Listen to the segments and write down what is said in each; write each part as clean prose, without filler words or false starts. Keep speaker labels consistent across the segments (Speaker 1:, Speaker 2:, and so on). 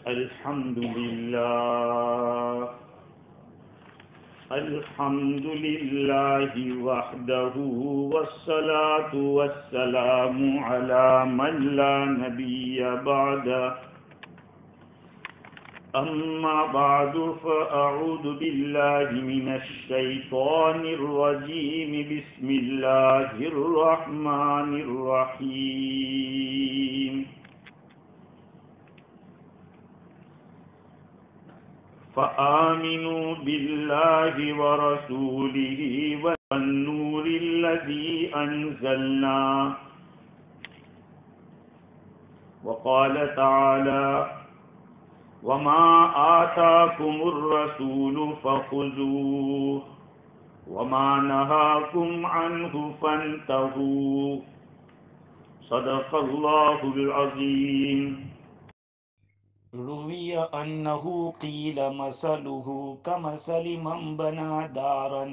Speaker 1: الحمد لله الحمد لله وحده والصلاة والسلام على من لا نبي بعده أما بعد فأعوذ بالله من الشيطان الرجيم بسم الله الرحمن الرحيم فآمنوا بالله ورسوله والنور الذي أنزلنا وقال تعالى وما آتاكم الرسول فخذوه وما نهاكم عنه فانتهوا صدق الله العظيم
Speaker 2: روی انہ قیل مثلہ کمثل من بنا دارا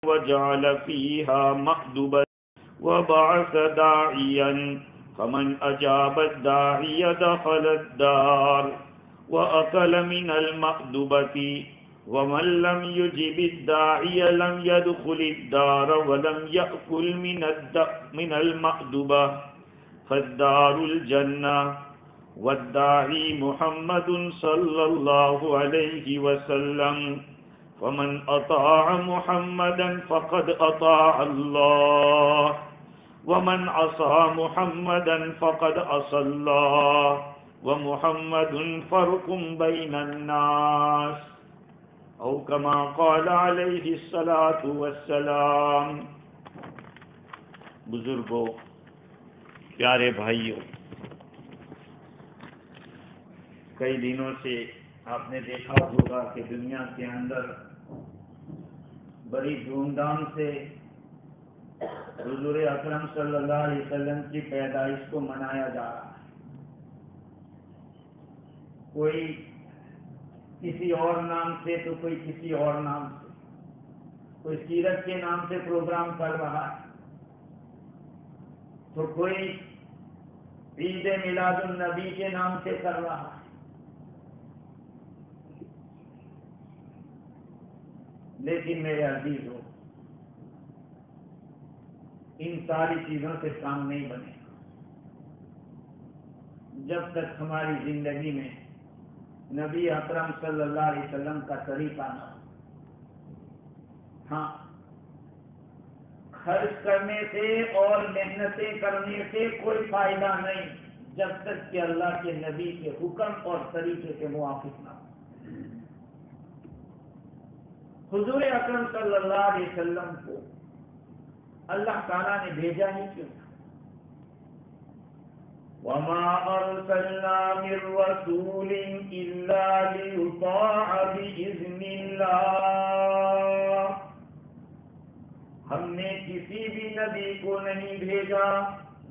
Speaker 1: وجعل فيها مأدبا وبعث داعيا فمن أجاب الداعي دخل الدار وأكل من المأدبة ومن لم يجب الداعي لم يدخل الدار ولم يأكل من المأدبة فالدار الجنة والداعي محمد صلى الله عليه وسلم فمن أطاع محمدا فقد أطاع الله ومن عصى محمدا فقد عصى الله ومحمد فرق بين الناس أو كما قال عليه الصلاة والسلام. بزرگوں، پیارے بھائیوں، کئی دنوں سے آپ نے دیکھا ہوگا کہ دنیا کے اندر بڑی دھوم دھام سے حضور اکرم صلی اللہ علیہ وسلم کی پیدائش کو منایا جا رہا ہے. کوئی کسی اور نام سے تو کوئی کسی اور نام سے، کوئی سیرت کے نام سے پروگرام کر رہا ہے تو کوئی عید میلاد النبی کے نام سے کر رہا ہے. لیکن میرے عزیزوں، ان ساری چیزوں سے کام نہیں بنے گا جب تک ہماری زندگی میں نبی اکرم صلی اللہ علیہ وسلم کا طریقہ نہ ہو. ہاں، خرچ کرنے سے اور محنتیں کرنے سے کوئی فائدہ نہیں جب تک کہ اللہ کے نبی کے حکم اور طریقے کے موافق نہ ہو. حضور اکرم صلی اللہ علیہ وسلم کو اللہ تعالیٰ نے بھیجا ہی کیوں تھا؟ وَمَا أَرْسَلْنَا مِن رَّسُولٍ إِلَّا لِيُطَاعَ بِإِذْنِ اللَّهِ. ہم نے کسی بھی نبی کو نہیں بھیجا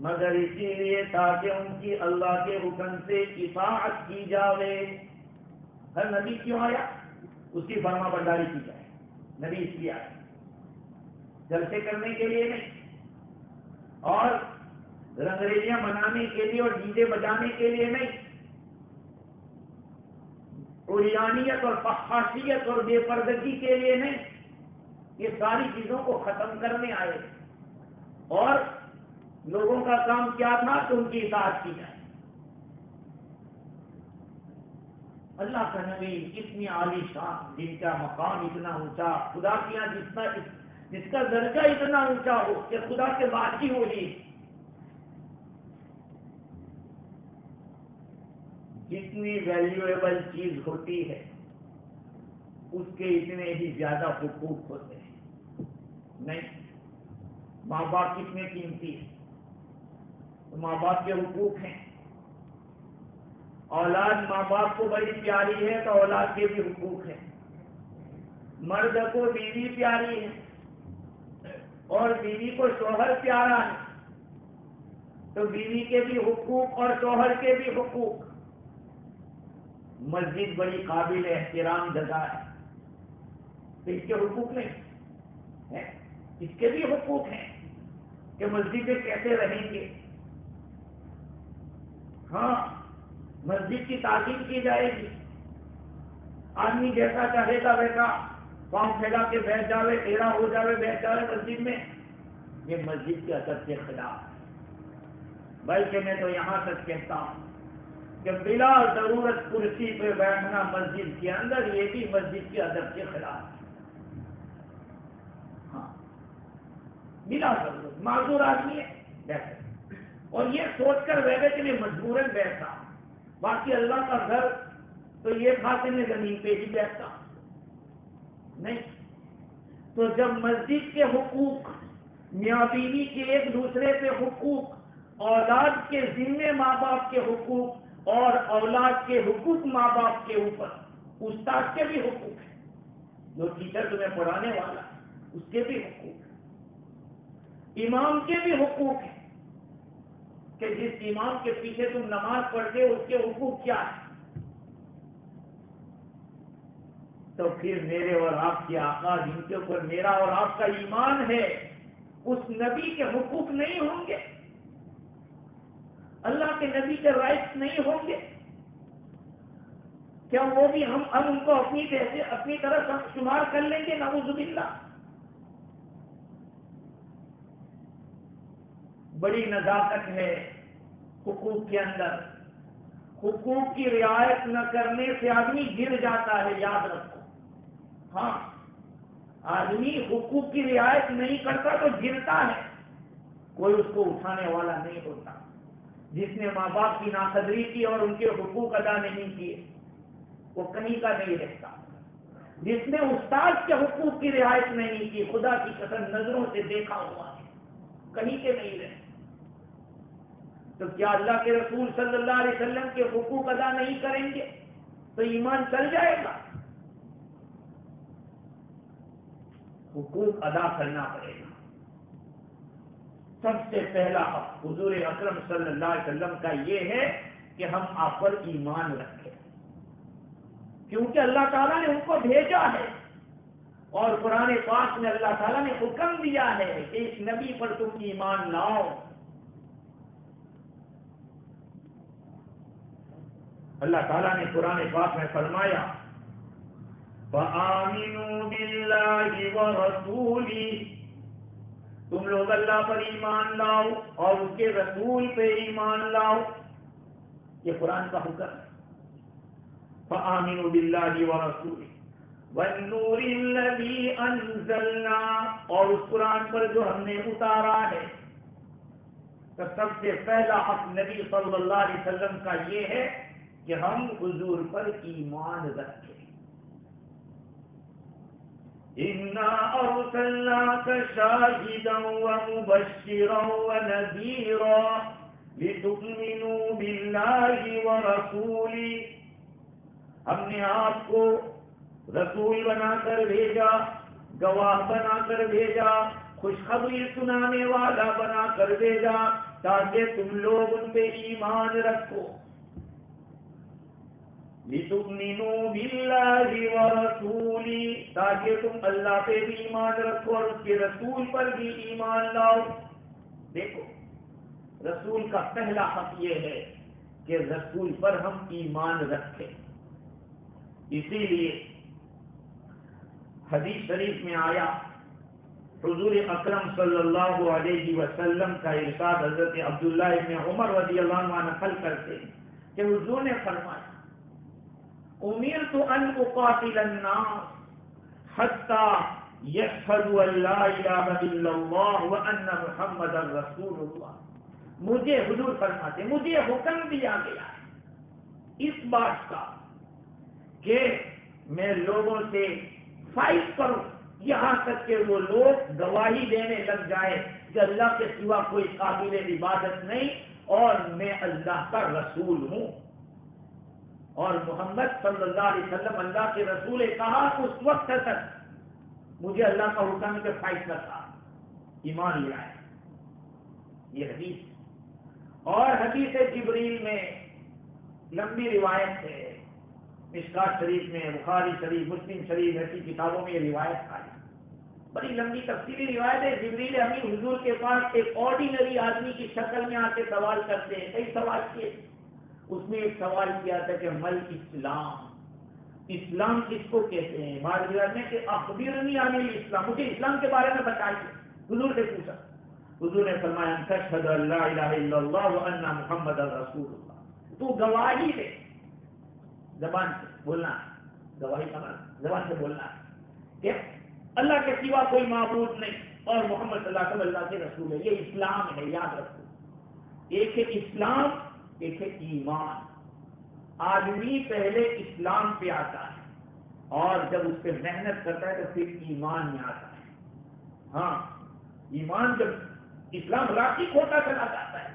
Speaker 1: مگر اسی لیے تاکہ ان کی اللہ کے حکم سے اطاعت کی جاوے. ہر نبی کیوں آیا؟ اس کی فرما برداری کی جائے. نبی اس لیے آیا، جلسے کرنے کے لیے نہیں، اور رنگریلیاں منانے کے لیے اور ڈیجے بجانے کے لیے نہیں، عریانیت اور فحاشیت اور بے پردگی کے لیے نہیں. یہ ساری چیزوں کو ختم کرنے آئے اور لوگوں کا کام کیا تھا کہ ان کی اطاعت کی جائے. اللہ کا نبی اتنی عالی شان، جن کا مقام اتنا اونچا، خدا کے یہاں جس کا درجہ اتنا اونچا ہو کہ خدا سے بات ہی ہو رہی. جتنی ویلیویبل چیز ہوتی ہے اس کے اتنے ہی زیادہ حقوق ہوتے ہیں. نہیں، ماں باپ کتنے قیمتی ہیں تو ماں باپ کے حقوق ہیں. اولاد ماں باپ کو بڑی پیاری ہے تو اولاد کے بھی حقوق ہیں. مرد کو بیوی پیاری ہے اور بیوی کو شوہر پیارا ہے تو بیوی کے بھی حقوق اور شوہر کے بھی حقوق. مسجد بڑی قابل احترام جگہ ہے تو اس کے حقوق نہیں ہیں؟ اس کے بھی حقوق ہیں کہ مسجدیں کیسے رہیں گے. ہاں، مسجد کی تعظیم کی جائے گی، آدمی جیسا چاہے گا ویسا پاؤں پھیلا کے بیٹھ جاوے، ٹیڑھا ہو جاوے، بیٹھ جاوے مسجد میں، یہ مسجد کے ادب کے خلاف ہے۔ بلکہ میں تو یہاں تک کہتا ہوں کہ بلا ضرورت کرسی پہ بیٹھنا مسجد کے اندر، یہ بھی مسجد کے ادب کے خلاف ہے۔ ہاں، بلا ضرورت معذور آدمی ہے بیٹھے، اور یہ سوچ کر بیٹھے کہ میں مجبوراً بیٹھا، باقی اللہ کا گھر تو یہ تھا کہ میں زمین پہ ہی بیٹھتا نہیں۔ تو جب مسجد کے حقوق، میاں بیوی کے ایک دوسرے پہ حقوق، اولاد کے ذمے ماں باپ کے حقوق، اور اولاد کے حقوق ماں باپ کے اوپر، استاد کے بھی حقوق ہیں، جو ٹیچر تمہیں پڑھانے والا اس کے بھی حقوق ہیں، امام کے بھی حقوق ہیں کہ جس امام کے پیچھے تم نماز پڑھتے ہو اس کے حقوق کیا ہیں۔ تو پھر میرے اور آپ کے آقا جن کے اوپر میرا اور آپ کا ایمان ہے، اس نبی کے حقوق نہیں ہوں گے؟ اللہ کے نبی کے رائٹس نہیں ہوں گے؟ کیا وہ بھی ہم ان کو اپنی طرف شمار کر لیں گے؟ نعوذ باللہ۔ بڑی نزاکت ہے حقوق کے اندر، حقوق کی رعایت نہ کرنے سے آدمی گر جاتا ہے، یاد رکھو۔ ہاں، آدمی حقوق کی رعایت نہیں کرتا تو گرتا ہے، کوئی اس کو اٹھانے والا نہیں ہوتا۔ جس نے ماں باپ کی ناقدری کی اور ان کے حقوق ادا نہیں کیے وہ کہیں کا نہیں رہتا۔ جس نے استاد کے حقوق کی رعایت نہیں کی، خدا کی قسم نظروں سے دیکھا ہوا ہے، کہیں کے نہیں رہتے۔ تو کیا اللہ کے رسول صلی اللہ علیہ وسلم کے حقوق ادا نہیں کریں گے تو ایمان چل جائے گا؟ حقوق ادا کرنا پڑے گا۔ سب سے پہلا حق حضور اکرم صلی اللہ علیہ وسلم کا یہ ہے کہ ہم آپ پر ایمان رکھیں، کیونکہ اللہ تعالیٰ نے ان کو بھیجا ہے، اور قرآن پاک میں اللہ تعالیٰ نے حکم دیا ہے کہ اس نبی پر تم ایمان لاؤ۔ اللہ تعالیٰ نے قرآن پاک میں فرمایا فَآمِنُوا بِاللَّهِ وَرَسُولِهِ، تم لوگ اللہ پر ایمان لاؤ اور اس کے رسول پہ ایمان لاؤ، یہ قرآن کا حکم ہے۔ فَآمِنُوا بِاللَّهِ وَرَسُولِهِ وَالنُّورِ الَّذِي أَنزَلْنَا، اور اس قرآن پر جو ہم نے اتارا ہے۔ تو سب سے پہلا حق نبی صلی اللہ علیہ وسلم کا یہ ہے کہ ہم حضور پر ایمان رکھیں۔ اِنَّا أَرْسَلْنَاكَ شَاهِدًا وَمُبَشِّرًا وَنَذِيرًا لِتُؤْمِنُوا بِاللَّهِ وَرَسُولِهِ، ہم نے آپ کو رسول بنا کر بھیجا، گواہ بنا کر بھیجا، خوشخبری سنانے والا بنا کر بھیجا، تاکہ تم لوگ ان پہ ایمان رکھو۔ لِتُؤْمِنُوا بِاللَّهِ وَرَسُولِهِ، تاکہ تم اللہ پہ بھی ایمان رکھو اور اس کے رسول پر بھی ایمان لاؤ۔ دیکھو، رسول کا پہلا حق یہ ہے کہ رسول پر ہم ایمان رکھیں۔ اسی لیے حدیث شریف میں آیا، حضور اکرم صلی اللہ علیہ وسلم کا ارشاد حضرت عبداللہ ابن عمر رضی اللہ عنہ نقل کرتے ہیں کہ حضور نے فرمایا امرت ان اقاتل الناس حتى يشهدوا ان لا اله الا الله وان محمد رسول اللہ، مجھے حضور فرماتے مجھے حکم دیا گیا ہے اس بات کا کہ میں لوگوں سے فائٹ کروں یہاں تک کہ وہ لوگ گواہی دینے لگ جائے کہ اللہ کے سوا کوئی قابل عبادت نہیں اور میں اللہ کا رسول ہوں، اور محمد صلی اللہ علیہ وسلم اللہ کے رسول ہے۔ کہا اس وقت تک مجھے اللہ کا حکم کے فائٹ کرتا ایمان لے آئے، یہ حدیث۔ اور حدیث جبریل میں لمبی روایت ہے، مشکات شریف میں، بخاری شریف، مسلم شریف ایسی کتابوں میں یہ روایت آئی، بڑی لمبی تفصیلی روایت ہے۔ جبریل امین حضور کے پاس ایک آرڈینری آدمی کی شکل میں آ کے سوال کرتے ہیں، کئی سوال کیے، اس نے ایک سوال کیا تھا کہ مل اسلام، اسلام کس کو کہتے ہیں؟ بعض روایت میں کہ اخبرنی عن الاسلام، مجھے اسلام کے بارے میں بتائیے، حضور سے پوچھا، حضور نے فرمایا ان تشہد ان لا الہ الا اللہ وان محمد رسول اللہ، تو گواہی دے، زبان سے بولنا ہے، گواہی کا مطلب زبان سے بولنا ہے کہ اللہ کے سوا کوئی معبود نہیں اور محمد صلی اللہ علیہ وسلم اللہ کے رسول ہے، یہ اسلام ہے، یاد رکھو۔ ایک ہے اسلام، ایک ہے ایمان۔ آدمی پہلے اسلام پہ آتا ہے اور جب اس پہ محنت کرتا ہے تو پھر ایمان میں آتا ہے۔ ہاں، ایمان جب اسلام راسخ ہوتا چلا جاتا ہے،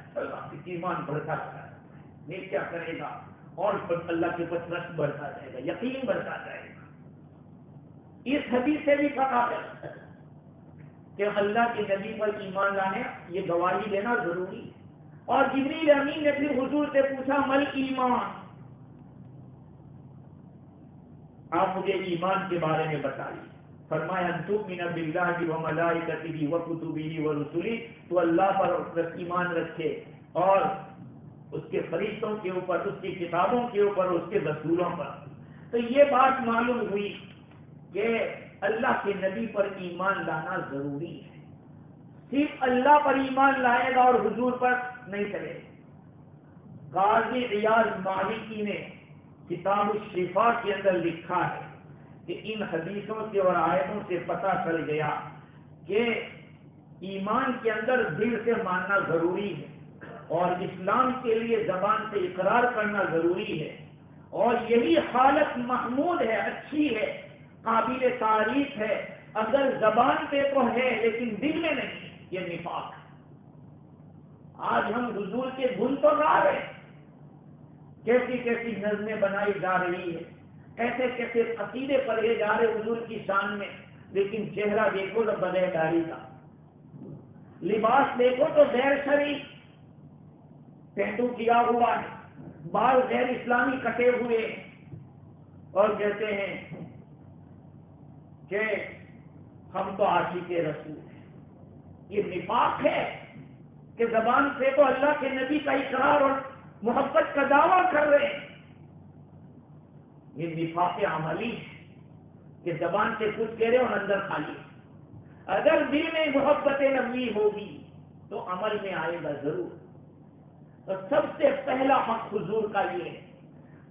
Speaker 1: ایمان بڑھتا چلا جاتا ہے، نیک کیا کرے گا اور اللہ کے اوپر ٹرسٹ بڑھتا جائے گا، یقین بڑھتا جائے گا۔ اس حدیث سے بھی پتا ہے کہ اللہ کے نبی پر ایمان لانے، یہ گواہی دینا ضروری ہے۔ اور جبریل امین نے پھر حضور سے پوچھا مل ایمان، آپ مجھے ایمان کے بارے میں بتائیے۔ فرمایا ان تؤمن باللہ وملائکتہ وکتبہ ورسلہ، تو اللہ پر ایمان رکھے اور اس کے فرشتوں کے اوپر، اس کی کتابوں کے اوپر، اس کے رسولوں پر۔ تو یہ بات معلوم ہوئی کہ اللہ کے نبی پر ایمان لانا ضروری ہے۔ صرف اللہ پر ایمان لائے گا اور حضور پر نہیں چلے گا۔ قاضی عیاض مالکی نے کتاب الشفا کے اندر لکھا ہے کہ ان حدیثوں سے اور آیتوں سے پتہ چل گیا کہ ایمان کے اندر دل سے ماننا ضروری ہے اور اسلام کے لیے زبان سے اقرار کرنا ضروری ہے، اور یہی حالت محمود ہے، اچھی ہے، قابل تعریف ہے۔ اگر زبان پہ تو ہے لیکن دل میں نہیں، یہ نفاق ہے۔ آج ہم حضور کے گن تو گا رہے ہیں، کیسی کیسی نظمیں بنائی جا رہی ہے، کیسے کیسے قصیدے پڑھے جا رہے حضور کی شان میں، لیکن چہرہ دیکھو تو بغیر داڑھی کا، لباس دیکھو تو غیر شرعی ٹینٹو کیا ہوا ہے، بال غیر اسلامی کٹے ہوئے، اور کہتے ہیں کہ ہم تو عاشق رسول ہیں۔ یہ نفاق ہے کہ زبان سے تو اللہ کے نبی کا اقرار اور محبت کا دعویٰ کر رہے ہیں، یہ نفاق عملی ہے کہ زبان سے کچھ کہہ رہے اور اندر خالی۔ اگر دل میں محبت نبی ہوگی تو عمل میں آئے گا ضرور۔ تو سب سے پہلا حق حضور کا یہ ہے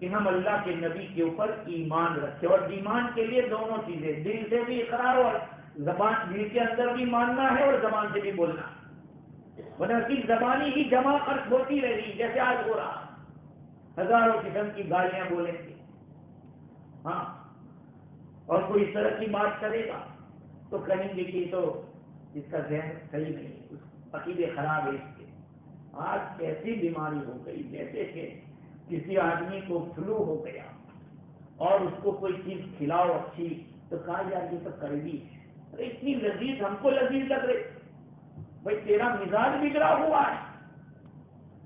Speaker 1: کہ ہم اللہ کے نبی کے اوپر ایمان رکھیں، اور ایمان کے لیے دونوں چیزیں، دل سے بھی اقرار اور زبان، دل کے اندر بھی ماننا ہے اور زبان سے بھی بولنا ہے، ورنہ صرف زبانی ہی جمع خرچ ہوتی رہی جیسے آج ہو رہا، ہزاروں قسم کی گالیاں بولیں گے، ہاں، اور کوئی اس طرح کی بات کرے گا تو کہیں گے کہ تو اس کا ذہن صحیح نہیں، اس عقیدے خراب ہے اس کے۔ آج کیسی بیماری ہو گئی، جیسے کہ کسی آدمی کو فلو ہو گیا اور اس کو کوئی چیز کھلاؤ اچھی تو کہا یار یہ تو کڑوی ہے، ارے اتنی لذیذ، ہم کو لذیذ لگ رہی، بھائی تیرا مزاج بگڑا ہوا ہے،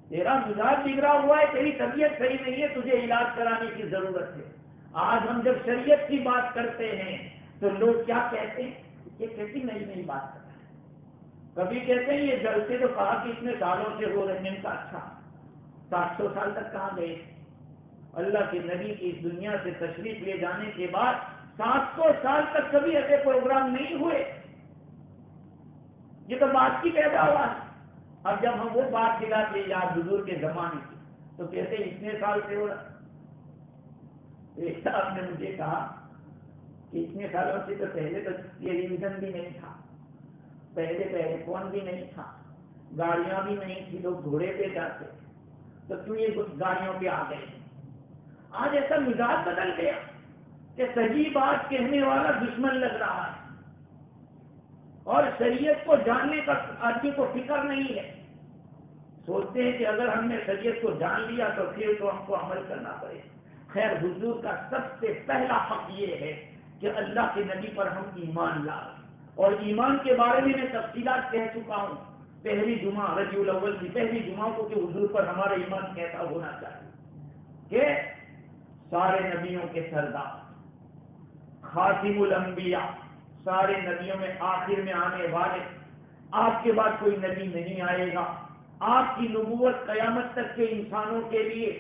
Speaker 1: تیرا مزاج بگڑا ہوا ہے، تیری طبیعت صحیح نہیں ہے، تجھے علاج کرانے کی ضرورت ہے۔ آج ہم جب شریعت کی بات کرتے ہیں تو لوگ کیا کہتے ہیں، یہ کیسی نئی نئی بات کرتے ہیں، کبھی کہتے ہیں یہ جلسے تو کہا کہ اتنے سالوں سے ہو رہے ہیں، کا اچھا 700 سال تک کہاں گئے؟ اللہ کے نبی کی اس دنیا سے تشریف لے جانے کے بعد 700 سال تک کبھی ایسے پروگرام نہیں ہوئے، یہ تو بات کی پیدا ہوا ہے۔ اب جب ہم وہ بات دلاتے ہیں یاد حضور کے زمانے کی تو کہتے ہیں اتنے سال سے ہو رہا۔ ایک صاحب نے مجھے کہا کہ اتنے سالوں سے تو پہلے تو ٹیلی ویژن بھی نہیں تھا، پہلے فون بھی نہیں تھا، گاڑیاں بھی نہیں تھی، لوگ گھوڑے پہ جاتے، تو کیوں یہ گاڑیوں پہ آ گئے؟ آج ایسا مزاج بدل گیا کہ صحیح بات کہنے والا دشمن لگ رہا ہے، اور شریعت کو جاننے کا آدمی کو فکر نہیں ہے، سوچتے ہیں کہ اگر ہم نے شریعت کو جان لیا تو پھر تو ہم کو عمل کرنا پڑے۔ خیر، حضور کا سب سے پہلا حق یہ ہے کہ اللہ کے نبی پر ہم ایمان لائیں، اور ایمان کے بارے میں تفصیلات کہہ چکا ہوں پہلی جمعہ ربیع الاول کی پہلی جمعہ کو کہ حضور پر ہمارا ایمان کیسا ہونا چاہیے کہ سارے نبیوں کے سردار، خاتم الانبیاء، سارے نبیوں میں آخر میں آنے والے، آپ کے بعد کوئی نبی نہیں آئے گا، آپ کی نبوت قیامت تک کے انسانوں کے لیے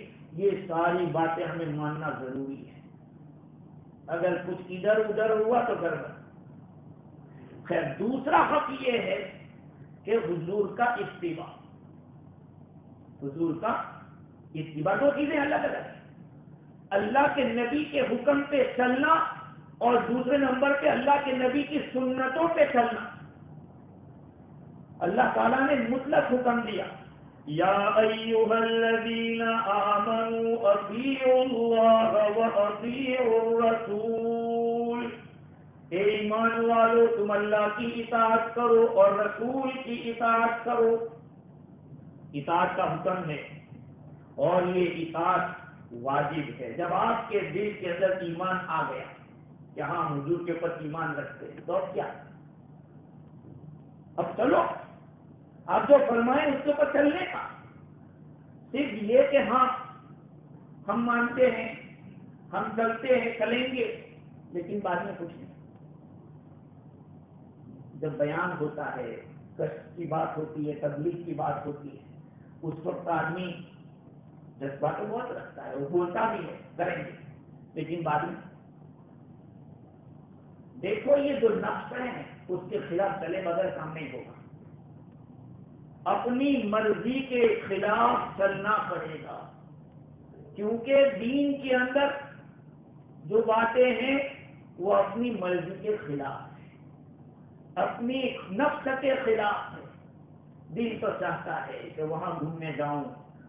Speaker 1: ساری باتیں ہمیں ماننا ضروری ہے، اگر کچھ ادھر ادھر ہوا تو گڑبڑ۔ خیر، دوسرا حق یہ ہے کہ حضور کا اتباع، حضور کا اتباع، دو چیزیں الگ الگ ہیں، اللہ کے نبی کے حکم پہ چلنا اور دوسرے نمبر پہ اللہ کے نبی کی سنتوں پہ چلنا۔ اللہ تعالیٰ نے مطلق حکم دیا، یا ایھا الذین آمنوا اطیعوا اللہ واطیعوا الرسول، اے ایمان والو تم اللہ کی اطاعت کرو اور رسول کی اطاعت کرو۔ اطاعت کا حکم ہے اور یہ اطاعت واجب ہے۔ جب آپ کے دل کے اندر ایمان آ گیا کہ ہاں حضور کے اوپر ایمان رکھتے ہیں تو اب کیا، اب چلو، آپ جو فرمائیں اس کے اوپر چلنے کا، صرف یہ کہ ہاں ہم مانتے ہیں، ہم چلتے ہیں، چلیں گے، لیکن بعد میں کچھ نہیں۔ جب بیان ہوتا ہے، کشف کی بات ہوتی ہے، تبلیغ کی بات ہوتی ہے، اس وقت آدمی جذبہ تو بہت رکھتا ہے، وہ بولتا بھی ہے کریں گے، لیکن بعد میں دیکھو یہ جو نفس ہے اس کے خلاف چلے بغیر کام نہیں ہوگا، اپنی مرضی کے خلاف چلنا پڑے گا، کیونکہ دین کے اندر جو باتیں ہیں وہ اپنی مرضی کے خلاف ہے، اپنی نفس کے خلاف ہے۔ دل تو چاہتا ہے کہ وہاں گھومنے جاؤں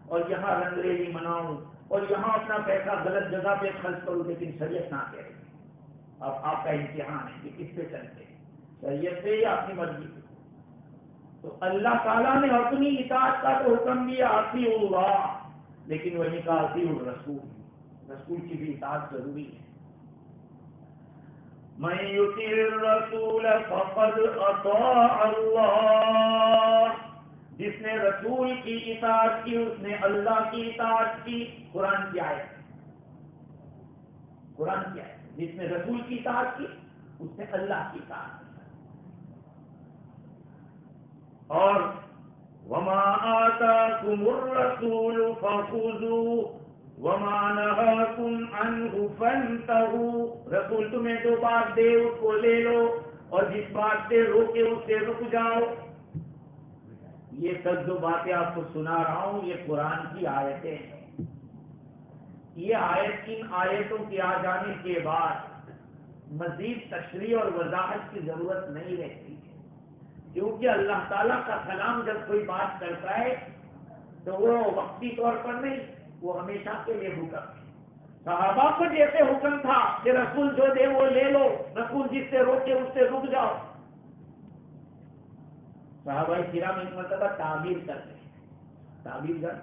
Speaker 1: اور یہاں رنگریلی مناؤں اور یہاں اپنا پیسہ غلط جگہ پہ خرچ کروں، لیکن شریعت نہ کہے۔ اب آپ کا امتحان ہے کہ کس پہ چلتے ہیں، شریعت سے یا اپنی مرضی سے؟ تو اللہ تعالیٰ نے اپنی اطاعت کا تو حکم دیا اطیعوا اللہ، لیکن وہی کا اطیعوا الرسول، رسول کی بھی اطاعت ضروری ہے۔ من یطع الرسول فقد اطاع اللہ، جس نے رسول کی اطاعت کی اس نے اللہ کی اطاعت کی۔ قرآن کی آیت، قرآن کی آیت، جس نے رسول کی اطاعت کی اس نے اللہ کی اطاعت کی۔ اور وما آتاکم الرسول فخذوه وما نهاکم عنہ فانتہوا، رسول تمہیں جو بات دے اس کو لے لو اور جس بات سے روکے اس سے رک جاؤ۔ یہ سب جو باتیں آپ کو سنا رہا ہوں یہ قرآن کی آیتیں ہیں۔ یہ آیت، ان آیتوں کے آ جانے کے بعد مزید تشریح اور وضاحت کی ضرورت نہیں رہتی ہے، کیونکہ اللہ تعالیٰ کا کلام جب کوئی بات کرتا ہے تو وہ وقتی طور پر نہیں، وہ ہمیشہ کے لیے حکم ہے۔ صحابہ کو جیسے حکم تھا کہ رسول جو دے وہ لے لو، رسول جس سے روکے اس سے رک جاؤ، صحابہ کرام ایک مرتبہ تعبیر کرتے ہیں، تعبیر کر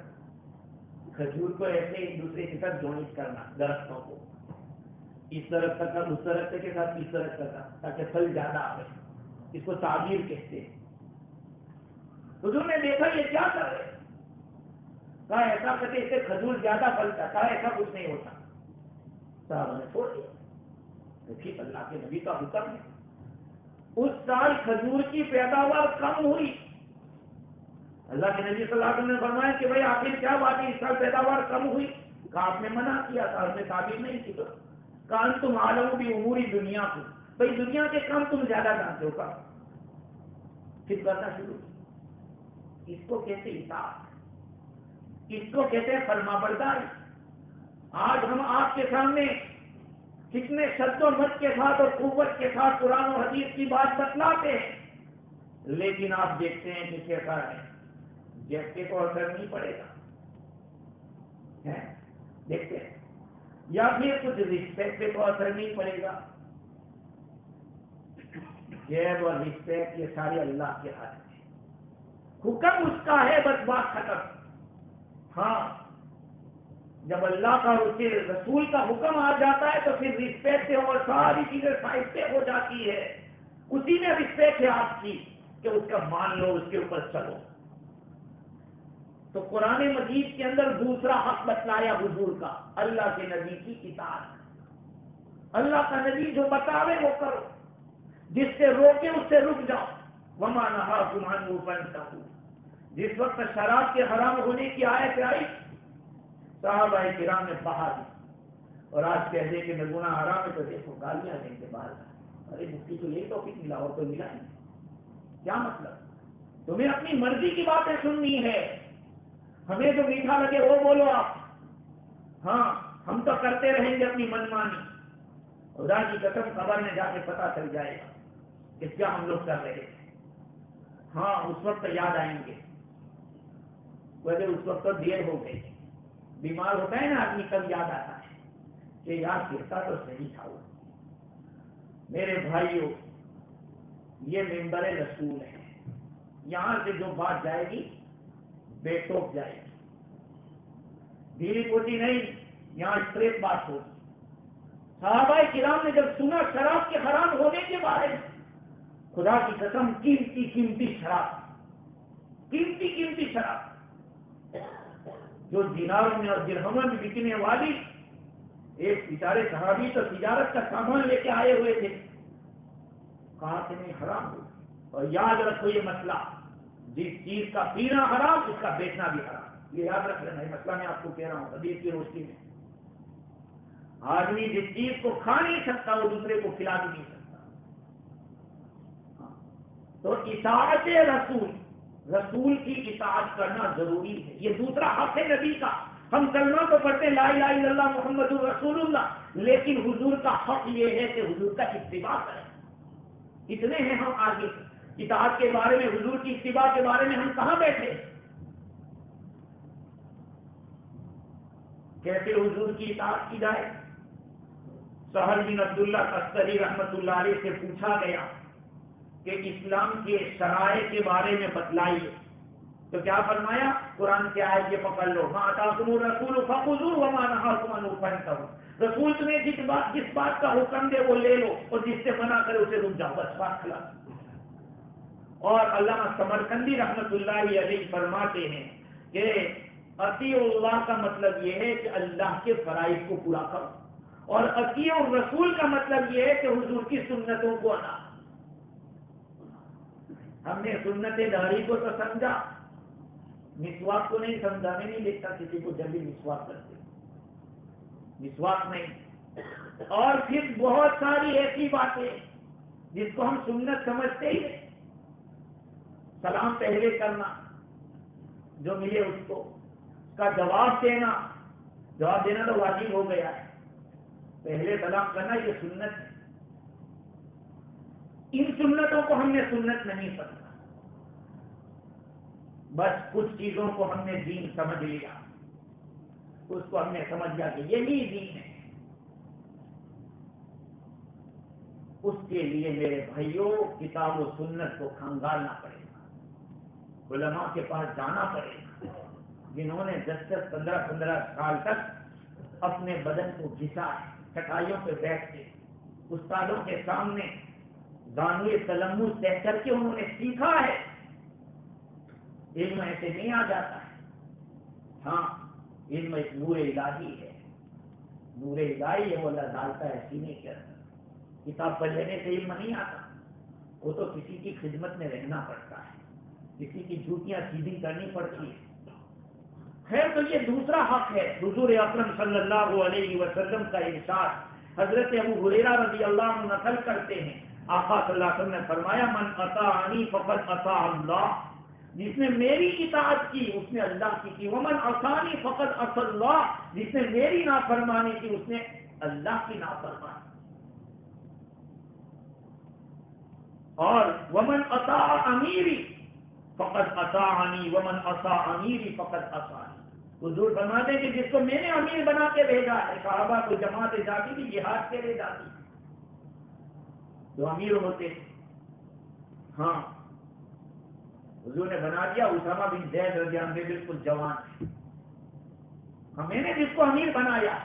Speaker 1: کھجور کو ایسے ایک دوسرے کے ساتھ جوائنٹ کرنا، درختوں کو اس درخت کا اس درخت کے ساتھ اس درخت کا، تاکہ پھل زیادہ آئے، اس کو تعبیر کہتے ہیں۔ حضور نے دیکھا یہ کیا کر رہے، کہا ایسا کرتے اس سے کھجور زیادہ پھلتا، کہا ایسا کچھ نہیں ہوتا، صحابہ نے چھوڑ دیا۔ دیکھیے اللہ کے نبی کا حکم ہے۔ اس سال کھجور کی پیداوار کم ہوئی، اللہ کے نبی صلی اللہ علیہ وسلم نے فرمایا کہ بھائی آخر کیا بات ہے، اس سال پیداوار کم ہوئی؟ کہا آپ نے منع کیا تھا، آپ نے تعبیر نہیں کی، تو کہا تم عالم بھی اموری دنیا کو، بھائی دنیا کے کام تم زیادہ جانتے ہو، کہا پھر کرنا شروع کی۔ اس کو کہتے اطاعت، اس کو کہتے ہیں فرما برداری۔ آج ہم آپ کے سامنے کتنے شد و مت کے ساتھ اور قوت کے ساتھ قرآن و حدیث کی بات بتلاتے ہیں، لیکن آپ دیکھتے ہیں کہ کیسا ہے، جیسے کو اثر نہیں پڑے گا، دیکھتے ہیں، یا پھر کچھ رسپیکٹ پہ تو اثر نہیں پڑے گا۔ جیب اور رسپیکٹ یہ سارے اللہ کے ہاتھ میں، حکم اس کا ہے، بس بات ختم۔ ہاں جب اللہ کا اس کے رسول کا حکم آ جاتا ہے تو پھر رسپیکٹ اور ساری چیزیں سائڈ پہ ہو جاتی ہے، اسی میں رسپیکٹ ہے آپ کی کہ اس کا مان لو، اس کے اوپر چلو۔ تو قرآن مجید کے اندر دوسرا حق بتلایا حضور کا، اللہ کے نبی کی اطاعت۔ اللہ کا نبی جو بتاوے وہ کرو، جس سے روکے اس سے رک جاؤ۔ وما نہاکم عنہ فانتہوا، جس وقت شراب کے حرام ہونے کی آیت آئی، صحابہ کرام نے بہا دی. اور آج کہہ دے کہ میں گناہ حرام ہے تو دیکھو گالیاں دیں کے باہر. ارے مفتی کو یہی ٹاپک ملا اور تو ملا نہیں. کیا مطلب؟ تمہیں اپنی مرضی کی باتیں سننی ہے، ہمیں جو میٹھا لگے وہ بولو آپ. ہاں ہم تو کرتے رہیں گے اپنی منمانی. خدا کی قسم قبر میں جا کے پتہ چل جائے گا کہ کیا ہم لوگ کر رہے تھے. ہاں اس وقت یاد آئیں گے، ویسے اس وقت تو دیر ہو گئی. بیمار ہوتا ہے نا آدمی کب یاد آتا ہے کہ یاد کرتا تو صحیح تھا وہ. میرے بھائیوں، یہ ممبر رسول ہے. یہاں سے جو بات جائے گی بے ٹوک جائے گی، دھیری پوچھی نہیں، یہاں اسٹریٹ بات ہوگی. صحابہ کرام نے جب سنا شراب کے حرام ہونے کے بارے میں، خدا کی قسم قیمتی قیمتی شراب، قیمتی قیمتی شراب جو دیناروں میں اور درہموں میں بکنے والی، ایک بیچارے صحابی تو تجارت کا سامان لے کے آئے ہوئے تھے، کہا کہ نہیں حرام ہو. اور یاد رکھو یہ مسئلہ، جس چیز کا پینا حرام اس کا بیچنا بھی حرام. یہ یاد رکھ لینا، یہ مسئلہ میں آپ کو کہہ رہا ہوں حدیث کی روشنی میں. آدمی جس چیز کو کھا نہیں سکتا وہ دوسرے کو کھلا بھی نہیں سکتا. تو اطاعت رسول، رسول کی اطاعت کرنا ضروری ہے. یہ دوسرا حق ہے نبی کا. ہم کلمہ تو پڑھتے ہیں لا الہ الا اللہ محمد رسول اللہ، لیکن حضور کا حق یہ ہے کہ حضور کا اتباع کریں. اتنے ہیں ہم آگے. اطاعت کے بارے میں، حضور کی اتباع کے بارے میں ہم کہاں بیٹھے؟ کیسے حضور کی اطاعت کی جائے؟ سہل بن عبداللہ تستری رحمۃ اللہ علیہ سے پوچھا گیا کہ اسلام کے شرائع کے بارے میں بتلائیے، تو کیا فرمایا؟ قرآن کی آیت یہ پکڑ لو، ما آتاکم الرسول فخذوہ وما نہاکم عنہ فانتہوا. رسول تمہیں جس بات کا حکم دے وہ لے لو، اور جس سے منع کرے اسے رک جاؤ، بس بات خلاص. اور علامہ سمرقندی رحمۃ اللہ علیہ فرماتے ہیں کہ اطیع اللہ کا مطلب یہ ہے کہ اللہ کے فرائض کو پورا کرو، اور اطیع الرسول کا مطلب یہ ہے کہ حضور کی سنتوں کو ادا. ہم نے سنت داڑھی کو تو سمجھا، مسواک کو نہیں سمجھا. میں نہیں دیکھتا کسی کو جلدی مسواک کرتے، مسواک نہیں. اور پھر بہت ساری ایسی باتیں جس کو ہم سنت سمجھتے ہی ہیں. سلام پہلے کرنا، جو ملے اس کو، اس کا جواب دینا تو واجب ہو گیا ہے. پہلے سلام کرنا یہ سنت ہے. ان سنتوں کو ہم نے سنت نہیں سمجھا، بس کچھ چیزوں کو ہم نے دین سمجھ لیا، اس کو ہم نے سمجھ لیا کہ یہی دین ہے. اس کے لیے میرے بھائیوں کتاب و سنت کو کھنگالنا پڑے گا، علماء کے پاس جانا پڑے گا، جنہوں نے 10 15 سال تک اپنے بدن کو گھسا ہے، چٹائیوں پہ بیٹھ کے استادوں کے سامنے دانوئے تلمس طے کر کے انہوں نے سیکھا ہے. علم ایسے نہیں آ جاتا ہے. ہاں علم ایک نور الہی ہے، نور الہی ہے، وہ اللہ ڈالتا ہے سینے کے اندر. کتاب پڑھ لینے سے علم نہیں آتا، وہ تو کسی کی خدمت میں رہنا پڑتا ہے، کسی کی جوتیاں سیدھی کرنی پڑتی ہے. خیر تو یہ دوسرا حق ہے. حضور اکرم صلی اللہ علیہ وسلم کا ارشاد حضرت ابو ہریرہ رضی اللہ عنہ نقل کرتے ہیں، آقا صلی اللہ علیہ وسلم نے فرمایا من اطاعنی فقد اطاع اللہ، جس نے میری اطاعت کی اس نے اللہ کی کی. ومن عصانی فقد عصى اللہ، جس نے میری نافرمانی کی اس نے اللہ کی نافرمانی. اور ومن اطاع امیری فقد اطاعنی ومن عصى امیری فقد عصانی. حضور فرماتے ہیں کہ جس کو میں نے امیر بنا کے بھیجا ہے، صحابہ کو جماعت جاتی تھی جہاد کے لیے جاتی تھی تو امیر ہوتے. ہاں حضور نے بنا دیا اسامہ بن زید رضی اللہ عنہ بالکل جوان ہے. میں نے جس کو امیر بنایا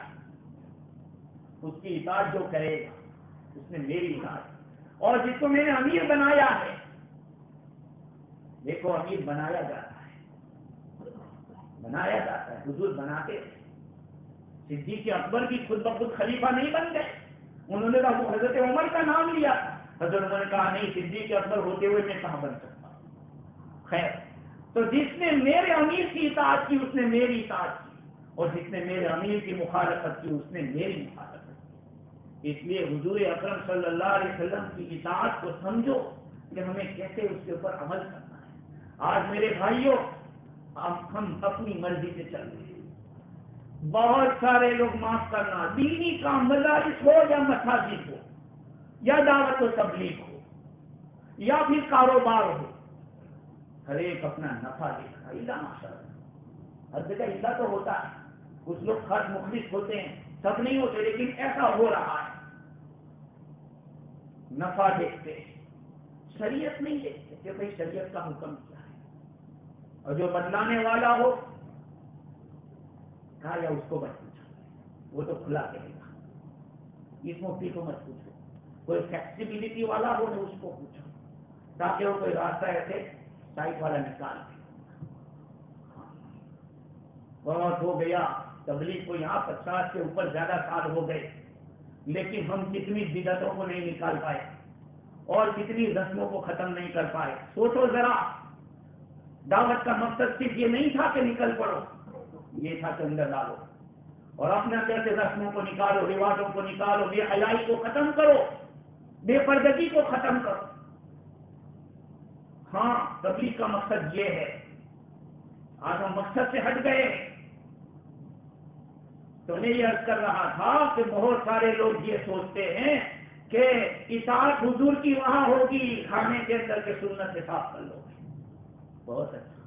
Speaker 1: اس کی اطاعت جو کرے گا اس نے میری اطاعت. اور جس کو میں نے امیر بنایا ہے، دیکھو امیر بنایا جاتا ہے، بنایا جاتا ہے. حضور بناتے ہیں. صدیق اکبر بھی خود بخود خلیفہ نہیں بن گئے، انہوں نے تو حضرت عمر کا نام لیا. حضرت عمر نے کہا نہیں، صدیق اکبر ہوتے ہوئے میں کہاں بن سکتا. خیر تو جس نے میرے امیر کی اطاعت کی اس نے میری اطاعت کی، اور جس نے میرے امیر کی مخالفت کی اس نے میری مخالفت کی. اس لیے حضور اکرم صلی اللہ علیہ وسلم کی اطاعت کو سمجھو کہ ہمیں کیسے اس کے اوپر عمل کرنا ہے. آج میرے بھائیوں ہم اپنی مرضی سے چل رہے ہیں. بہت سارے لوگ معاف کرنا دینی کام مدارس ہو یا مساجد ہو یا دعوت و تبلیغ ہو یا پھر کاروبار ہو، ہر ایک اپنا نفع دیکھا. اللہ ماشاء اللہ ہر جگہ اللہ تو ہوتا ہے، کچھ لوگ خاص مخلص ہوتے ہیں، سب نہیں ہوتے، لیکن ایسا ہو رہا ہے. نفع دیکھتے ہیں، شریعت نہیں دیکھتے کہ بھائی شریعت کا حکم کیا ہے. اور جو بتلانے والا ہو کہا یا اس کو مت پوچھو، وہ تو کھلا کہے گا. اس مفتی کو مت پوچھو، کوئی فلیکسیبلٹی والا ہو تو اس کو پوچھو تاکہ وہ کوئی راستہ ایسے سائٹ والا نکال دے. بہت ہو گیا تبلیغ کو یہاں 50 سے اوپر زیادہ سال ہو گئے، لیکن ہم کتنی بدعتوں کو نہیں نکال پائے اور کتنی رسموں کو ختم نہیں کر پائے. سوچو ذرا، دعوت کا مقصد صرف یہ نہیں تھا کہ نکل پڑو، یہ تھا کہ اندر ڈالو اور اپنے اندر سے رسموں کو نکالو، رواجوں کو نکالو، بے حیائی کو ختم کرو، بے پردگی کو ختم کرو. ہاں تبلیغ کا مقصد یہ ہے. آج ہم مقصد سے ہٹ گئے. تو میں یہ عرض کر رہا تھا کہ بہت سارے لوگ یہ سوچتے ہیں کہ اطاعت حضور کی وہاں ہوگی کھانے کے اندر کے سنت سے صاف کر لو گے. بہت اچھا،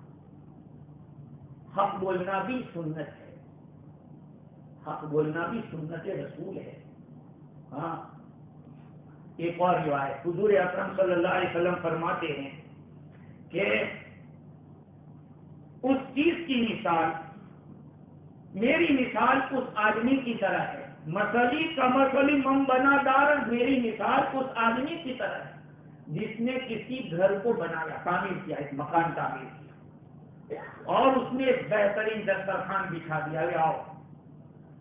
Speaker 1: حق بولنا بھی سنت ہے، حق بولنا بھی سنت رسول ہے. ہاں ایک اور روایت حضور اکرم صلی اللہ علیہ وسلم فرماتے ہیں کہ اس چیز کی مثال، میری مثال اس آدمی کی طرح ہے. مثلی کا مثلی من بنا دار، میری مثال اس آدمی کی طرح ہے جس نے کسی گھر کو بنایا، تعمیر کیا، ایک مکان تعمیر کیا اور اس نے ایک بہترین دسترخوان بچھا دیا. آؤ،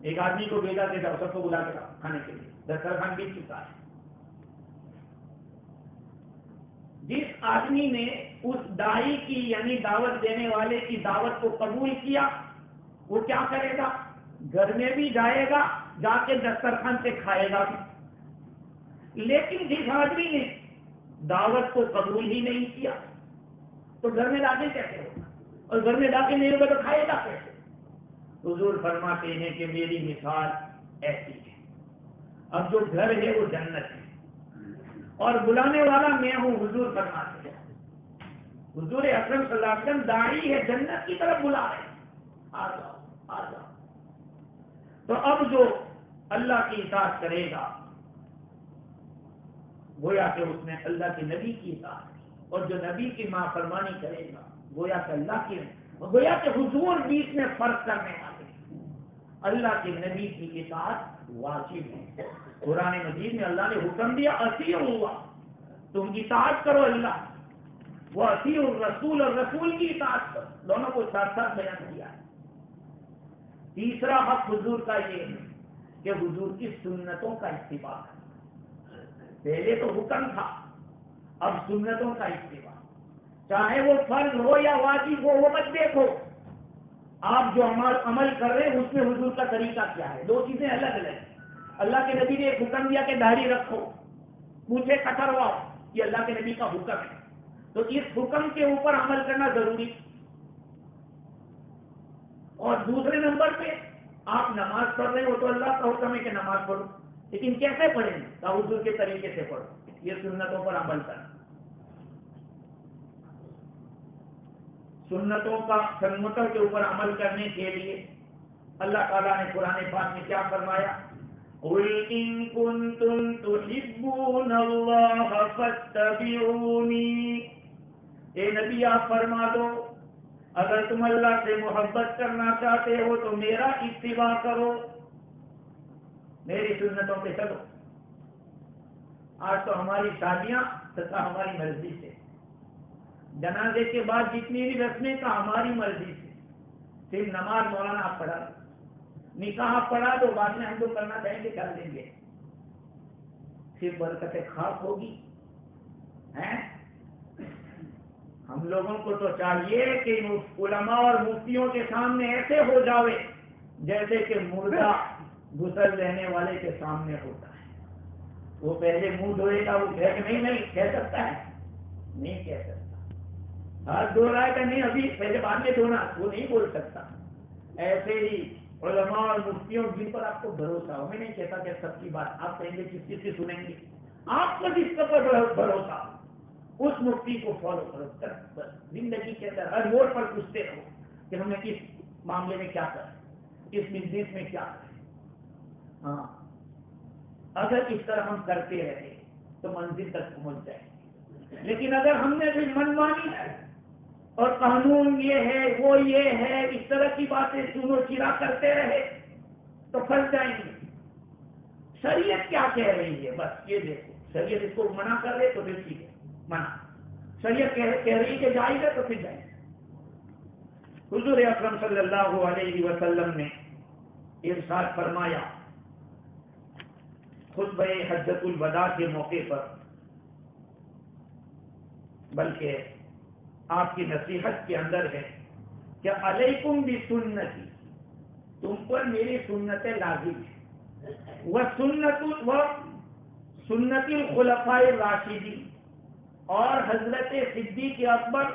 Speaker 1: ایک آدمی کو بھیجا دے گا، سب کو بلا کے کھانے کے لیے، دسترخوان بچ چکا ہے. جس آدمی نے اس داعی کی یعنی دعوت دینے والے کی دعوت کو قبول کیا، وہ کیا کرے گا؟ گھر میں بھی جائے گا، جا کے دسترخوان سے کھائے گا بھی. لیکن جس آدمی نے دعوت کو قبول ہی نہیں کیا تو گھر میں داخل کیسے ہوگا؟ اور گھر میں داخل نہیں ہوگا تو کھائے گا کیسے؟ حضور فرماتے ہیں کہ میری مثال ایسی ہے. اب جو گھر ہے وہ جنت ہے اور بلانے والا میں ہوں. حضور فرماتے ہیں، حضور اکرم صلی اللہ علیہ وسلم داعی ہے، جنت کی طرف بلا رہے ہیں، آ جاؤ آ جاؤ. تو اب جو اللہ کی اطاعت کرے گا گویا کہ اس نے اللہ کے نبی کی اطاعت کی، اور جو نبی کی نافرمانی کرے گا گویا کہ اللہ کی، گویا کہ حضور بیچ میں فرق کرنے والے ہیں. اللہ کے نبی کی اطاعت واجب ہے. قرآن مجید میں اللہ نے حکم دیا اطیعوا اللہ، تم اطاعت کرو اللہ، وہ اطیعوا الرسول، اور رسول کی اطاعت کرو. دونوں کو ساتھ ساتھ بیان کیا ہے. تیسرا حق حضور کا یہ ہے کہ حضور کی سنتوں کا اتباع کرنا. پہلے تو حکم تھا، اب سنتوں کا اتباع، چاہے وہ فرض ہو یا واجب ہو، وہ مت دیکھو. آپ جو عمل کر رہے ہیں اس میں حضور کا طریقہ کیا ہے، دو چیزیں الگ الگ ہیں. اللہ کے نبی نے ایک حکم دیا کہ داڑھی رکھو، مجھے کترواؤ، یہ اللہ کے نبی کا حکم ہے. تو اس حکم کے اوپر عمل کرنا ضروری. اور دوسرے نمبر پہ آپ نماز پڑھ رہے ہو تو اللہ کا حکم ہے کہ نماز پڑھو، لیکن کیسے پڑھیں گے؟ تو حضور کے طریقے سے پڑھو. یہ سنتوں پر عمل کرنا. سنتوں کے اوپر عمل کرنے کے لیے اللہ تعالیٰ نے قرآن پاک میں کیا فرمایا؟ قُلْ إِن كُنتُمْ تُحِبُّونَ اللَّهَ فَاتَّبِعُونِي. اے نبی آپ فرما دو اگر تم اللہ سے محبت کرنا چاہتے ہو تو میرا اتباع کرو، میری سنتوں پہ چلو. آج تو ہماری شادیاں ستا ہماری مرضی سے، جنازے کے بعد جتنی بھی رسمیں کا ہماری مرضی سے. صرف نماز مولانا آپ پڑھا دو، نکاح پڑھا دو، بعد میں ہم لوگ کرنا چاہیں گے کر دیں گے، صرف برکت خاص ہوگی. ہم لوگوں کو تو چاہیے کہ علماء اور مفتیوں کے سامنے ایسے ہو جاوے جیسے کہ مردہ غسل لینے والے کے سامنے ہوتا ہے، وہ پہلے منہ دھوئے گا، وہ کہہ کہ نہیں کہہ سکتا ہے، نہیں کہہ سکتا، ہاتھ دھو رہا ہے کہ نہیں ابھی پہلے بعد میں دھونا، وہ نہیں بول سکتا۔ ایسے ہی علماء اور مفتیوں جن پر آپ کو بھروسہ ہو، میں نہیں کہتا کہ سب کی بات آپ کہیں گے کس کی سنیں گے، آپ کو جس پر بھروسہ اس مفتی کو فالو کرو، بس زندگی کے اندر ہر موڑ پر پوچھتے رہو کہ ہم نے کس معاملے میں کیا کریں، اس بزنس میں کیا کریں۔ ہاں، اگر اس طرح ہم کرتے رہے تو منزل تک پہنچ جائیں گے، لیکن اگر ہم نے بھی منمانی اور قانون یہ ہے وہ یہ ہے اس طرح کی باتیں چونو چرا کرتے رہے تو پھنس جائیں گے۔ شریعت کیا کہہ رہی ہے بس یہ دیکھو، شریعت اس کو منع کر رہے تو پھر ٹھیک ہے، منع، شریعت کہہ رہی کہ جائز ہے تو پھر جائز۔ حضور اکرم صلی اللہ علیہ وسلم نے ارشاد فرمایا خطبہ حجۃ الوداع کے موقع پر، بلکہ آپ کی نصیحت کے اندر ہے کہ علیکم بسنتی، تم پر میری سنتیں لازم ہیں، وسنت الخلفاء الراشدین، اور حضرت صدیق اکبر،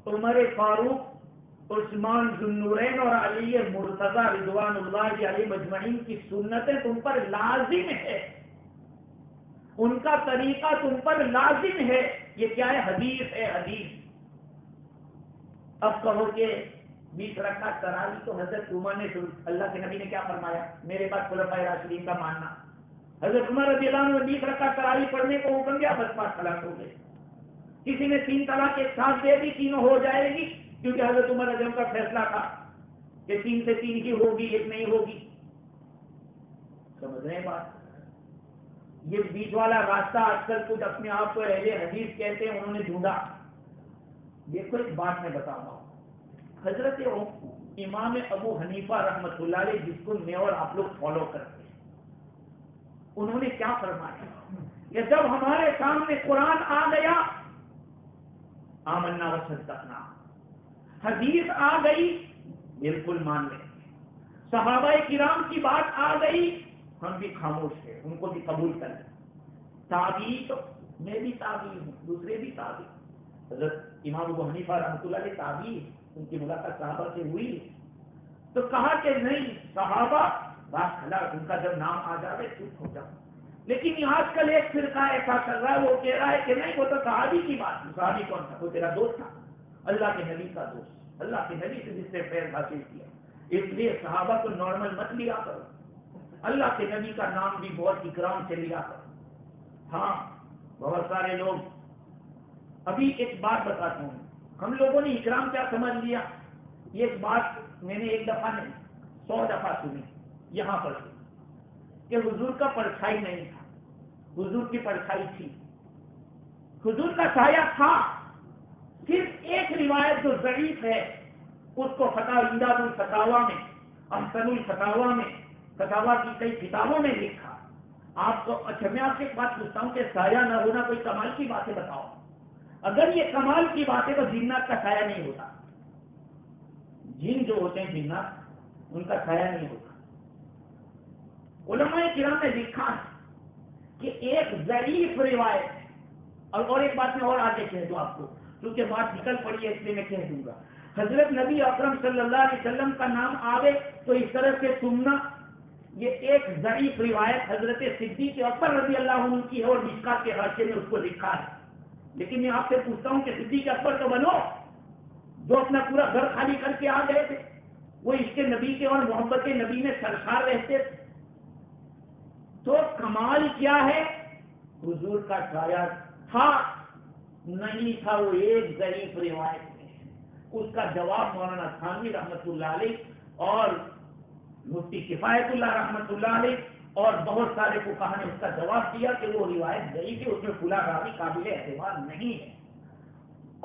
Speaker 1: عمر فاروق، عثمان ذو النورین اور علی مرتضی رضوان اللہ علیہ مجمعین کی سنتیں تم پر لازم ہے، ان کا طریقہ تم پر لازم ہے۔ یہ کیا ہے؟ حدیث ہے، حدیث۔ اب کہو کہ 20 رکعت تراویح تو حضرت عمر نے، اللہ کے نبی نے کیا فرمایا؟ میرے بعد خلفائے راشدین کا ماننا۔ حضرت عمر رضی اللہ عنہ نے 20 رکعت تراویح پڑھنے کو حکم دیا، بس 5 طلاق ہو گئے۔ کسی نے 3 طلاق ایک ساتھ دے دی، تینوں ہو جائے گی، کیونکہ حضرت عمر رضی اللہ عنہ کا فیصلہ تھا کہ 3 سے 3 کی ہوگی، ایک نہیں ہوگی۔ سمجھ رہے ہیں بات؟ یہ بیچ والا راستہ آج کل کچھ اپنے آپ کو اہل حدیث کہتے ہیں، انہوں نے ڈھونڈا۔ دیکھو ایک بات میں بتاؤں گا، حضرت امام ابو حنیفہ رحمۃ اللہ علیہ، جس کو میں اور آپ لوگ فالو کرتے ہیں، انہوں نے کیا فرمایا کہ جب ہمارے سامنے قرآن آ گیا آمنا وصدقنا، حدیث آ گئی بالکل مان لیں، صحابہ کرام کی بات آ گئی ہم بھی خاموش تھے، ان کو بھی قبول کر لیں۔ تابعی تو میں بھی تابعی ہوں، دوسرے بھی تابعی، حضرت امام ابو حنیفہ رحمۃ اللہ علیہ تابعی، ان کی ملاقات صحابہ سے ہوئی، تو کہا کہ نہیں صحابہ بات کھلا، ان کا جب نام آ جائے چپ ہو جاؤ۔ لیکن آج کل ایک فرقہ ایسا کر رہا ہے، وہ کہہ رہا ہے کہ نہیں وہ تو صحابی کی بات، صحابی کون تھا؟ وہ تیرا دوست تھا، اللہ کے نبی کا دوست، اللہ کے نبی سے جس نے فیض حاصل کیا، اس لیے صحابہ کو نارمل مت لیا کرو، اللہ کے نبی کا نام بھی بہت اکرام سے لیا کرو۔ ہاں بہت سارے لوگ، ابھی ایک بات بتاتا ہوں، ہم لوگوں نے اکرام کیا سمجھ لیا، یہ بات میں نے ایک دفعہ نہیں 100 دفعہ سنی یہاں پر سے، کہ حضور کا پرچھائی نہیں تھا، حضور کی پرچھائی تھی، حضور کا سایہ تھا۔ صرف ایک روایت جو ضعیف ہے اس کو امداد الفتاوی میں، احسن الفتاوی میں، فتاوی کی کئی کتابوں میں لکھا۔ آپ کو اچھا میں آپ سے ایک بات پوچھتا ہوں کہ سایہ نہ ہونا کوئی کمال کی بات ہے؟ بتاؤ، اگر یہ کمال کی بات ہے تو جنات کا سایہ نہیں ہوتا، جن جو ہوتے ہیں جنات ان کا سایہ نہیں ہوتا۔ علماء کرام نے لکھا ہے کہ ایک ضعیف روایت ہے، اور ایک بات میں اور آگے کہہ دوں آپ کو، کیونکہ بات نکل پڑی ہے اس لیے میں کہہ دوں گا، حضرت نبی اکرم صلی اللہ علیہ وسلم کا نام آوے تو اس طرح سے سننا، یہ ایک ضعیف روایت حضرت صدیق اکبر رضی اللہ عنہ کی ہے، اور مشکات کے حاشیے میں اس کو لکھا ہے۔ لیکن میں آپ سے پوچھتا ہوں کہ صدیق اکبر تو بنو جو اپنا پورا گھر خالی کر کے آ گئے تھے، وہ اس کے نبی کے اور محبت نبی میں سرشار رہتے تھے، تو کمال کیا ہے؟ حضور کا سایہ تھا نہیں تھا، وہ ایک ضعیف روایت میں ہے۔ اس کا جواب مولانا تھانوی رحمۃ اللہ علیہ اور مفتی کفایت اللہ رحمۃ اللہ علیہ اور بہت سارے فقہا نے اس کا جواب دیا کہ وہ روایت ضعیف ہے، اس میں فلاں راوی قابل اعتبار نہیں ہے۔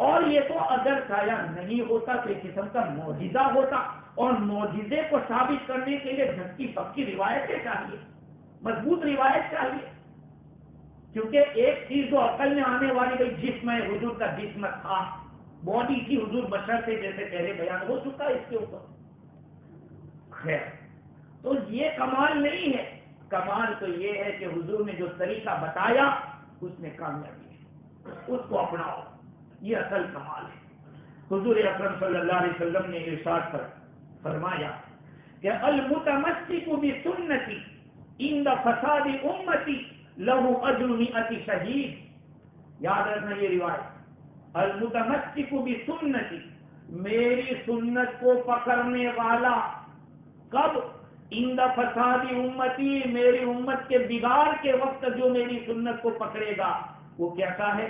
Speaker 1: اور یہ تو اگر سایہ نہیں ہوتا تو ایک قسم کا معجزہ ہوتا، اور معجزے کو ثابت کرنے کے لیے جھٹکی پکی روایتیں چاہیے، مضبوط روایت چاہیے، کیونکہ ایک چیز جو عقل میں آنے والی بھائی جسم ہے، حضور کا جسم تھا، باڈی کی حضور بشر سے جیسے پہلے بیان ہو چکا ہے اس کے اوپر۔ خیر تو یہ کمال نہیں ہے، کمال تو یہ ہے کہ حضور نے جو طریقہ بتایا اس میں کامیابی ہے، اس کو اپناؤ، یہ اصل کمال ہے۔ حضور اکرم صلی اللہ علیہ وسلم نے ارشاد فرمایا کہ المتمسک بسنتی عند فساد امتی لہ اجر 100 شہید۔ یاد رکھنا یہ روایت، المتمسک بسنتی، میری سنت کو پکڑنے والا، کب؟ عند فساد امتی، میری امت کے بگاڑ کے وقت جو میری سنت کو پکڑے گا وہ کیسا ہے؟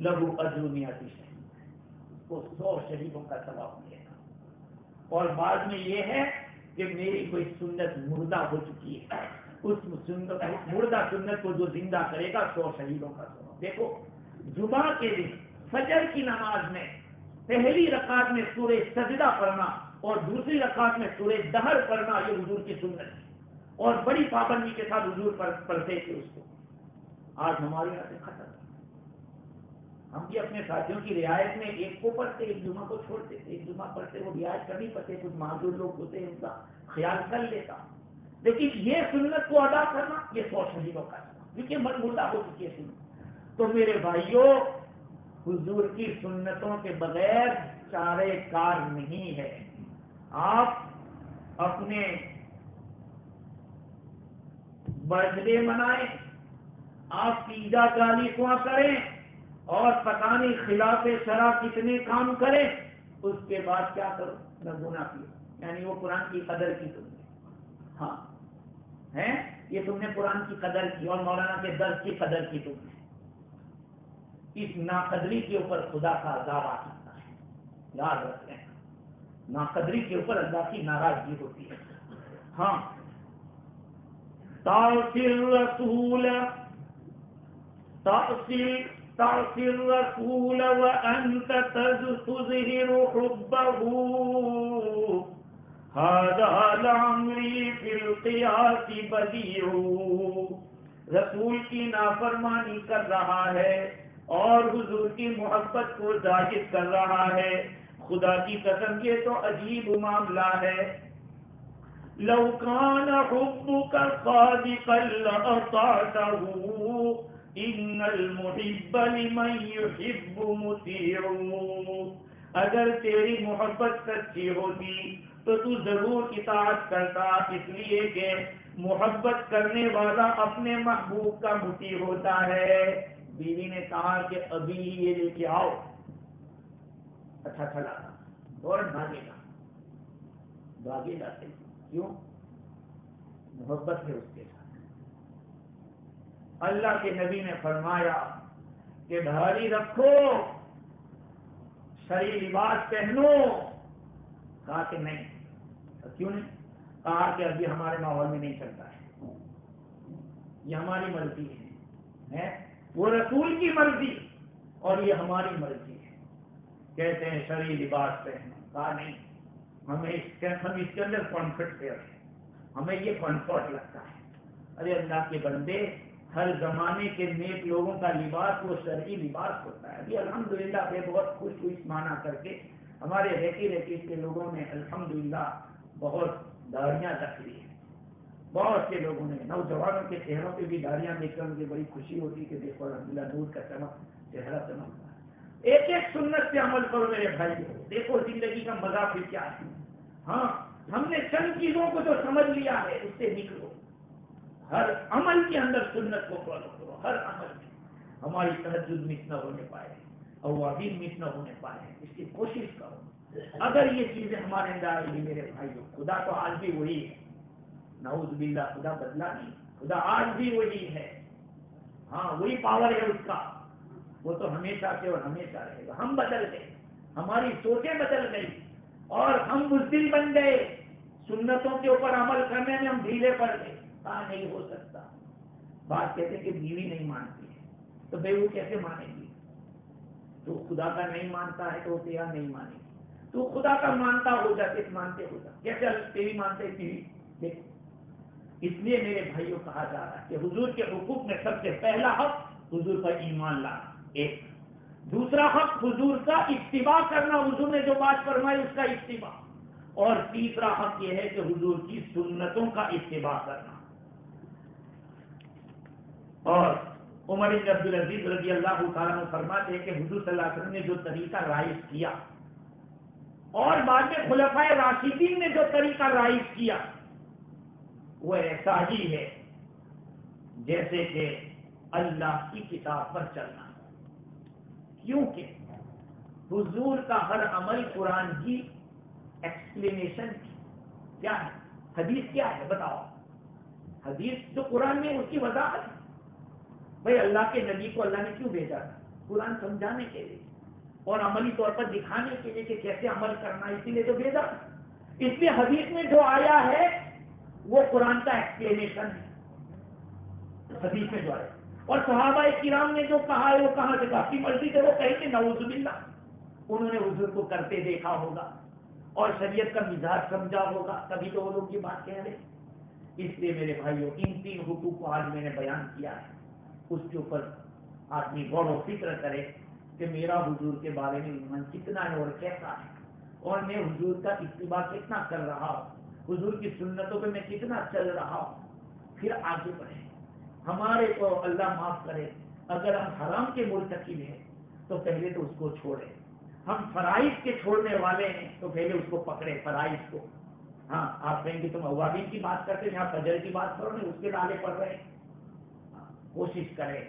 Speaker 1: لہو اجر 100 شہید، وہ 100 شہیدوں کا ثواب ملے گا۔ اور بعد میں یہ ہے کہ میری کوئی سنت مردہ ہو چکی ہے، اس مردہ سنت کو جو زندہ کرے گا 100 شہیدوں کا ثواب۔ دیکھو جمعہ کے دن فجر کی نماز میں پہلی رکعت میں سورہ سجدہ پڑھنا اور دوسری رکعت میں سورہ دہر پڑھنا، یہ حضور کی سنت ہے، اور بڑی پابندی کے ساتھ حضور پڑھتے تھے اس کو۔ آج ہمارے یہاں سے ختم، ہم بھی اپنے ساتھیوں کی رعایت میں ایک کو پڑھتے، ایک جمعہ کو چھوڑتے تھے، ایک جمعہ پڑھتے، وہ رعایت کرنی پڑتے، کچھ معذور لوگ ہوتے ہیں ان کا خیال کر لیتا، لیکن یہ سنت کو ادا کرنا یہ 100 شہیدوں کا ہے، کیونکہ مردہ ہو چکی ہے سنت۔ تو میرے بھائیوں، حضور کی سنتوں کے بغیر چارے کار نہیں ہے۔ آپ اپنے برتھ ڈے منائیں، آپ پیزا چالیسواں کریں، اور پتہ نہیں خلاف شرع کتنے کام کریں، اس کے بعد کیا کرو؟ نہ گناہ کیے، یعنی وہ قرآن کی قدر کی تم نے، ہاں ہے یہ تم نے قرآن کی قدر کی اور مولانا کے درس کی قدر کی تم نے، اس ناقدری کے اوپر خدا کا عذاب آ سکتا ہے، یاد رکھیں، ناقدری کے اوپر اللہ کی ناراضگی ہوتی ہے۔ ہاں، تعصی الرسول وانت تظہر حبہ، ھذا لعمری فی القیاس بدیع، رسول کی نافرمانی کر رہا ہے اور حضور کی محبت کو ظاہر کر رہا ہے، خدا کی قسم یہ تو عجیب معاملہ ہے۔ لو کان حبک صادقا لاطعتہ، ان المحب لمن یحب مطیع، اگر تیری محبت سچی ہوتی تو تو ضرور اطاعت کرتا، اس لیے کہ محبت کرنے والا اپنے محبوب کا مطیع ہوتا ہے۔ بیوی نے کہا کہ ابھی یہ لے کے آؤ، اچھا چلا فوراً بھاگے جاتے، کیوں؟ محبت ہے اس کے ساتھ۔ اللہ کے نبی نے فرمایا کہ دھاری رکھو، شرعی لباس پہنو، کہا کہ نہیں، کیوں نہیں؟ کہا کہ ابھی ہمارے ماحول میں نہیں چلتا ہے، یہ ہماری مرضی ہے، وہ رسول کی مرضی اور یہ ہماری مرضی ہے۔ کہتے ہیں شرعی لباس پہنو، کہا نہیں، ہم اس کے اندر کمفرٹ ہے، ہمیں یہ کمفرٹ لگتا ہے۔ ارے اللہ کے بندے، ہر زمانے کے نیک لوگوں کا لباس وہ شرعی لباس ہوتا ہے۔ ابھی الحمدللہ میں بہت خوش ہوئی مانا کر کے ہمارے رہتی کے لوگوں نے الحمدللہ بہت داڑیاں رکھ لی ہیں، بہت سے لوگوں نے، نوجوانوں کے چہروں پہ بھی داڑیاں دیکھ کر مجھے بڑی خوشی ہوتی کہ دیکھو الحمدللہ نور کا چمک، چہرہ چمکتا ہے۔ ایک ایک سنت سے عمل کرو میرے بھائی، دیکھو زندگی کا مزہ پھر کیا ہے۔ ہاں، ہم نے چند چیزوں کو جو سمجھ لیا ہے اس سے نکلو، ہر عمل کے اندر سنت کو فالو کرو، ہر عمل میں۔ ہماری تہجد مس نہ ہونے پائے، اوابین مس نہ ہونے پائے، اس کی کوشش کرو۔ اگر یہ چیزیں ہمارے اندر آئے گی میرے بھائیوں، خدا تو آج بھی وہی ہے، نعوذ باللہ، خدا بدلا نہیں، خدا آج بھی وہی ہے، ہاں وہی پاور ہے اس کا، وہ تو ہمیشہ سے اور ہمیشہ رہے گا۔ ہم بدل گئے، ہماری سوچیں بدل گئی اور ہم بزدل بن گئے، سنتوں کے اوپر عمل کرنے میں ہم ڈھیلے پڑ گئے، کہا نہیں ہو سکتا۔ بات کہتے کہ بیوی نہیں مانتی ہے تو بیوی کیسے مانے گی؟ تو خدا کا نہیں مانتا ہے تو تیرا نہیں مانے گی، تو خدا کا مانتا ہو جاتے، مانتے ہو جاتے، کیسے تیری مانتے بیوی؟ دیکھ، اس لیے میرے بھائیوں کہا جا رہا ہے کہ حضور کے حقوق میں سب سے پہلا حق حضور پر ایمان لانا، ایک، دوسرا حق حضور کا اتباع کرنا، حضور نے جو بات فرمائی اس کا اتباع، اور تیسرا حق یہ ہے کہ حضور کی سنتوں کا اتباع کرنا. اور عمر بن عبدالعزیز رضی اللہ تعالیٰ عنہ فرماتے ہیں کہ حضور صلی اللہ علیہ وسلم نے جو طریقہ رائج کیا اور بعد میں خلفائے راشدین نے جو طریقہ رائج کیا وہ ایسا ہی ہے جیسے کہ اللہ کی کتاب پر چلنا. کیونکہ حضور کا ہر عمل قرآن کی ایکسپلینیشن کیا ہے, حدیث کیا ہے بتاؤ. حدیث جو قرآن میں اس کی وضاحت ہے. بھائی اللہ کے نبی کو اللہ نے کیوں بھیجا تھا؟ قرآن سمجھانے کے لیے اور عملی طور پر دکھانے کے لیے کہ کیسے عمل کرنا, اسی لیے تو بھیجا. اس لیے حدیث میں جو آیا ہے وہ قرآن کا ایکسپلینیشن ہے. حدیث میں جو آیا اور صحابہ کرام نے جو کہا ہے وہ کہاں سے کہا؟ اپنی مرضی سے وہ کہیں کہ نعوذ باللہ انہوں نے حضور کو کرتے دیکھا ہوگا اور شریعت کا مزاج سمجھا ہوگا, تبھی تو وہ لوگ یہ بات کہہ رہے. اس لیے میرے بھائیوں ان 3 حقوق کو آج میں نے بیان کیا ہے, اس کے اوپر آدمی غور و فکر کرے کہ میرا حضور کے بارے میں ایمان کتنا ہے اور کیسا ہے, اور میں حضور کا اتباع کتنا کر رہا ہوں, حضور کی سنتوں پہ میں کتنا چل رہا ہوں. پھر آگے بڑھیں. ہمارے کو اللہ معاف کرے اگر ہم حرام کے مرتکب ہیں تو پہلے تو اس کو چھوڑیں. ہم فرائض کے چھوڑنے والے ہیں تو پہلے اس کو پکڑے, فرائض کو. ہاں آپ کہیں گے تم اوابین کی بات کرتے ہیں, یہاں فجر کی بات کرو نہیں, اس کے نالے پڑھ رہے ہیں. کوشش کریں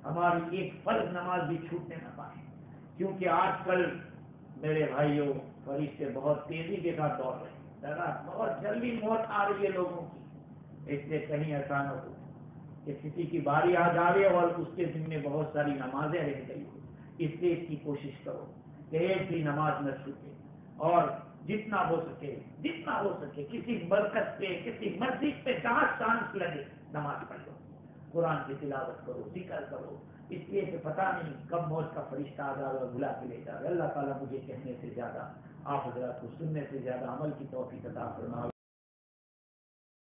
Speaker 1: ہماری ایک فرض نماز بھی چھوٹنے نہ پائے, کیونکہ آج کل میرے بھائیوں فرشتے بہت تیزی کے ساتھ دوڑ رہے ہیں, ذرا بہت جلدی موت آ رہی ہے لوگوں کی. اس لیے کہیں ایسا نہ ہو کہ کسی کی باری آ جاوے اور اس کے ذمے بہت ساری نمازیں رہ گئی ہو. اس لیے اس کی کوشش کرو کہ ایک بھی نماز نہ چھوٹے, اور جتنا ہو سکے کسی برکت پہ, کسی مسجد پہ جہاں چانس لگے نماز پڑھ لو, قرآن کی تلاوت کرو, ذکر کرو. اس لیے کہ پتہ نہیں کب موت کا فرشتہ آ جائے اور بلا کے لے جائے. اللہ تعالیٰ مجھے کہنے سے زیادہ, آپ حضرات کو سننے سے زیادہ عمل کی توفیق عطا فرمائے.